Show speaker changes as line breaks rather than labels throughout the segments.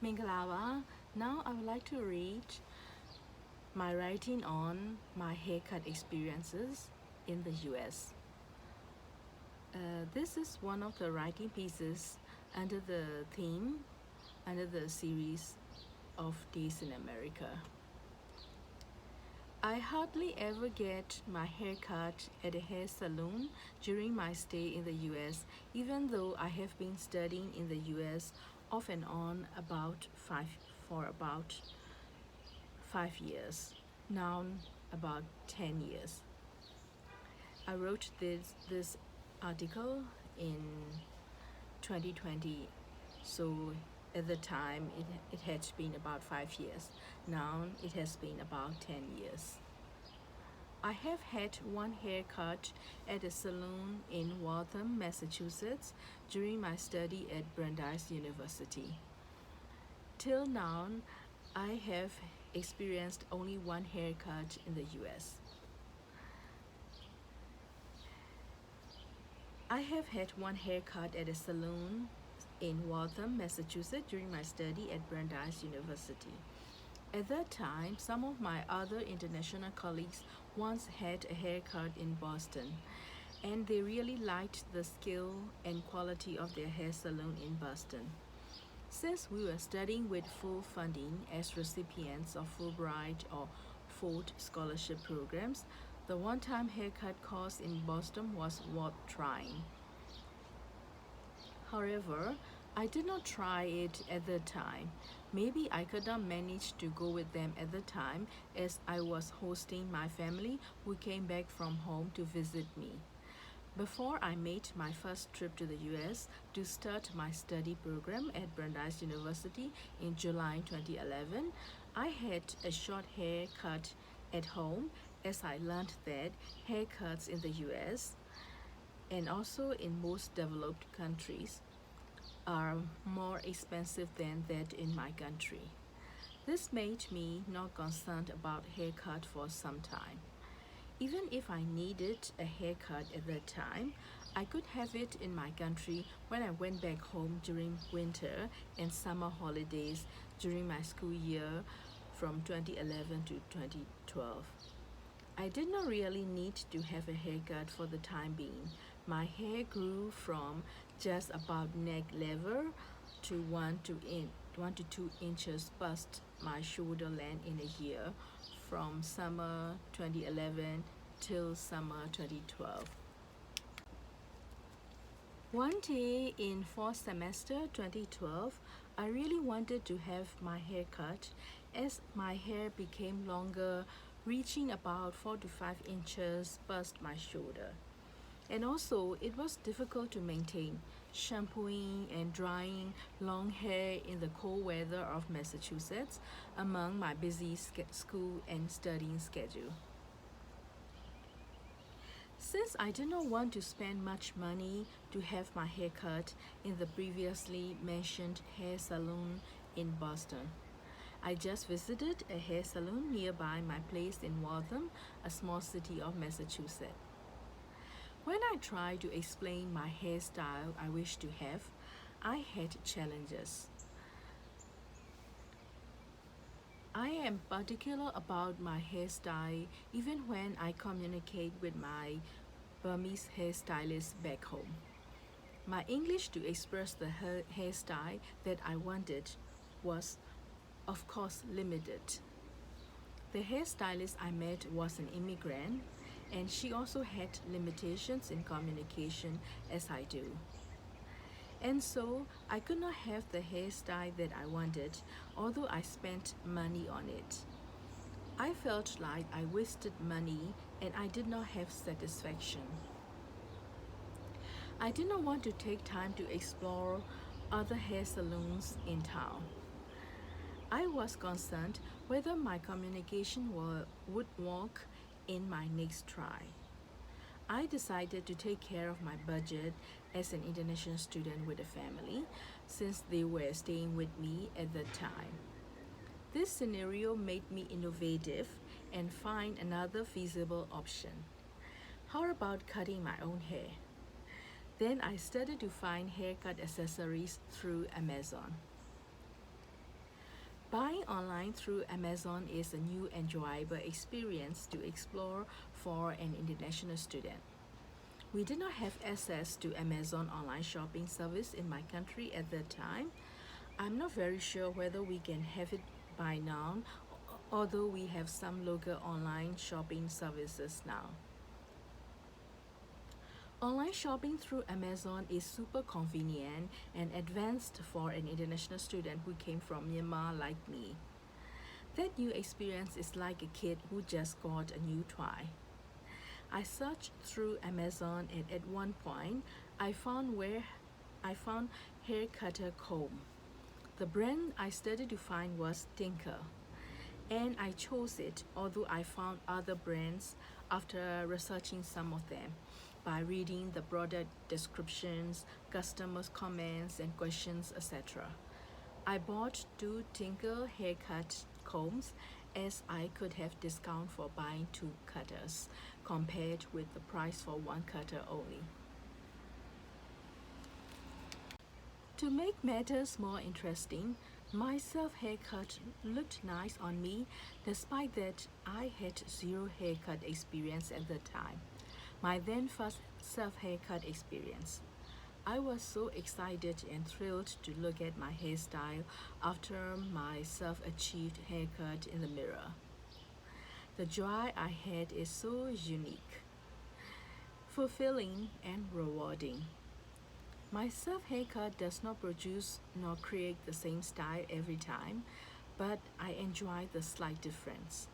Mingalawa. Now I would like to read my writing on my haircut experiences in the US. This is one of the writing pieces under the theme, under the series of Days in America. I hardly ever get my hair cut at a hair salon during my stay in the US, even though I have been studying in the US off and on for about 5 years, now about 10 years. I wrote this article in 2020, so at the time it had been about 5 years. Now it has been about 10 years. I have had one haircut at a salon in Waltham, Massachusetts during my study at Brandeis University. Till now, I have experienced only one haircut in the US. I have had one haircut at a salon in Waltham, Massachusetts during my study at Brandeis University. At that time, some of my other international colleagues once had a haircut in Boston, and they really liked the skill and quality of their hair salon in Boston. Since we were studying with full funding as recipients of Fulbright or Ford scholarship programs, the one-time haircut course in Boston was worth trying. However, I did not try it at the time. Maybe I could not manage to go with them at the time as I was hosting my family who came back from home to visit me. Before I made my first trip to the US to start my study program at Brandeis University in July 2011, I had a short haircut at home as I learned that haircuts in the US and also in most developed countries are more expensive than that in my country. This made me not concerned about haircut for some time. Even if I needed a haircut at that time, I could have it in my country when I went back home during winter and summer holidays during my school year from 2011 to 2012. I did not really need to have a haircut for the time being. My hair grew from just about neck level to 1 to 2 inches past my shoulder length in a year from summer 2011 till summer 2012. One day in fall semester 2012, I really wanted to have my hair cut as my hair became longer, reaching about 4 to 5 inches past my shoulder. And also, it was difficult to maintain shampooing and drying long hair in the cold weather of Massachusetts among my busy school and studying schedule. Since I did not want to spend much money to have my hair cut in the previously mentioned hair salon in Boston, I just visited a hair salon nearby my place in Waltham, a small city of Massachusetts. When I tried to explain my hairstyle I wished to have, I had challenges. I am particular about my hairstyle even when I communicate with my Burmese hairstylist back home. My English to express the hairstyle that I wanted was, of course, limited. The hairstylist I met was an immigrant, and she also had limitations in communication as I do. And so I could not have the hairstyle that I wanted, although I spent money on it. I felt like I wasted money and I did not have satisfaction. I did not want to take time to explore other hair salons in town. I was concerned whether my communication would work in my next try. I decided to take care of my budget as an international student with a family since they were staying with me at the time. This scenario made me innovative and find another feasible option. How about cutting my own hair? Then I started to find haircut accessories through Amazon. Buying online through Amazon is a new enjoyable experience to explore for an international student. We did not have access to Amazon online shopping service in my country at that time. I'm not very sure whether we can have it by now, although we have some local online shopping services now. Online shopping through Amazon is super convenient and advanced for an international student who came from Myanmar like me. That new experience is like a kid who just got a new toy. I searched through Amazon and at one point I found hair cutter comb. The brand I started to find was Tinker, and I chose it, although I found other brands after researching some of them by reading the product descriptions, customers' comments, and questions, etc. I bought two Tinker haircut combs as I could have discount for buying two cutters compared with the price for one cutter only. To make matters more interesting, my self haircut looked nice on me despite that I had zero haircut experience at the time. My then first self haircut experience. I was so excited and thrilled to look at my hairstyle after my self achieved haircut in the mirror. The joy I had is so unique, fulfilling, and rewarding. My self haircut does not produce nor create the same style every time, but I enjoy the slight difference.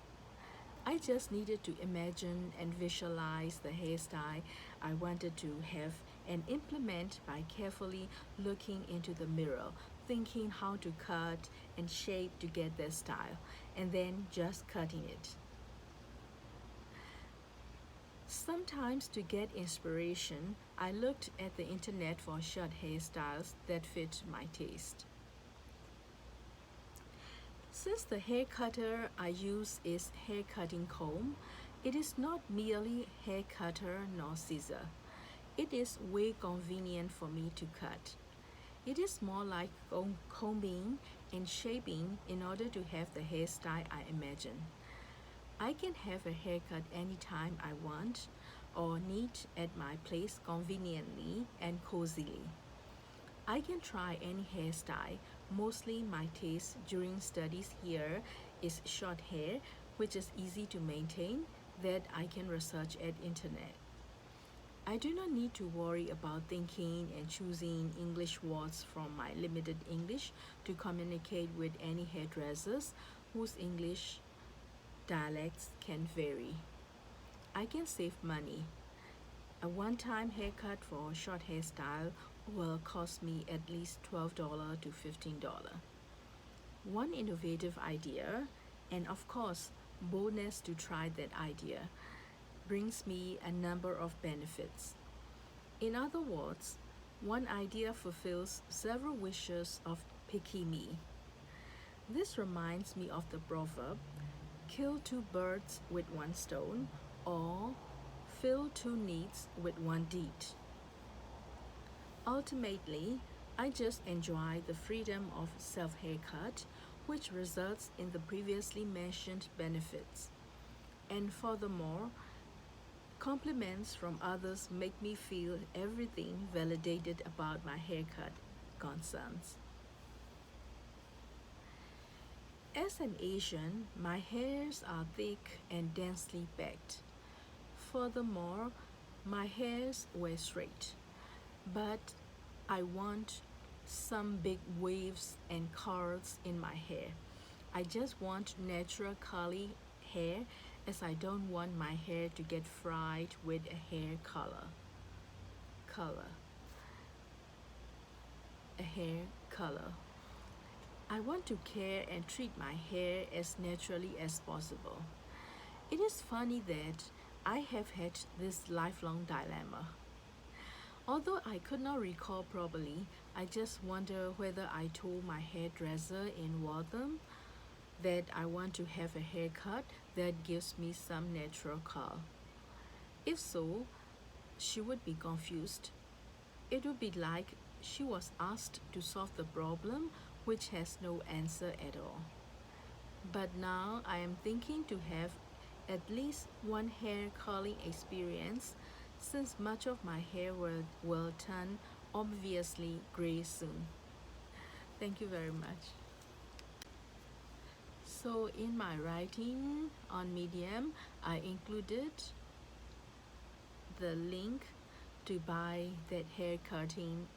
I just needed to imagine and visualize the hairstyle I wanted to have and implement by carefully looking into the mirror, thinking how to cut and shape to get that style, and then just cutting it. Sometimes, to get inspiration, I looked at the internet for short hairstyles that fit my taste. Since the hair cutter I use is hair cutting comb, it is not merely hair cutter nor scissor. It is way convenient for me to cut. It is more like combing and shaping in order to have the hairstyle I imagine. I can have a haircut anytime I want or need at my place conveniently and cozily. I can try any hairstyle. Mostly my taste during studies here is short hair, which is easy to maintain, that I can research at internet. I do not need to worry about thinking and choosing English words from my limited English to communicate with any hairdressers whose English dialects can vary. I can save money. A one-time haircut for a short hairstyle will cost me at least $12 to $15. One innovative idea, and of course, boldness to try that idea, brings me a number of benefits. In other words, one idea fulfills several wishes of picky me. This reminds me of the proverb, kill two birds with one stone, or fill two needs with one deed. Ultimately, I just enjoy the freedom of self haircut, which results in the previously mentioned benefits. And furthermore, compliments from others make me feel everything validated about my haircut concerns. As an Asian, my hairs are thick and densely packed. Furthermore, my hairs were straight, but I want some big waves and curls in my hair. I just want natural curly hair as I don't want my hair to get fried with a hair color. Color. A hair color. I want to care and treat my hair as naturally as possible. It is funny that I have had this lifelong dilemma. Although I could not recall properly, I just wonder whether I told my hairdresser in Waltham that I want to have a haircut that gives me some natural curl. If so, she would be confused. It would be like she was asked to solve the problem which has no answer at all. But now I am thinking to have at least one hair curling experience since much of my hair will turn obviously gray soon. Thank you very much. So in my writing on Medium, I included the link to buy that hair cutting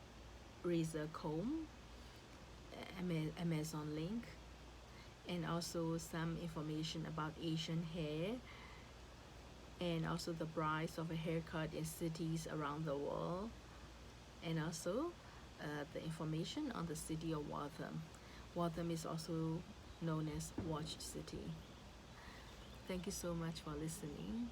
razor comb, Amazon link, and also some information about Asian hair, and also the price of a haircut in cities around the world, and also the information on the city of Waltham. Waltham is also known as Watch City. Thank you so much for listening.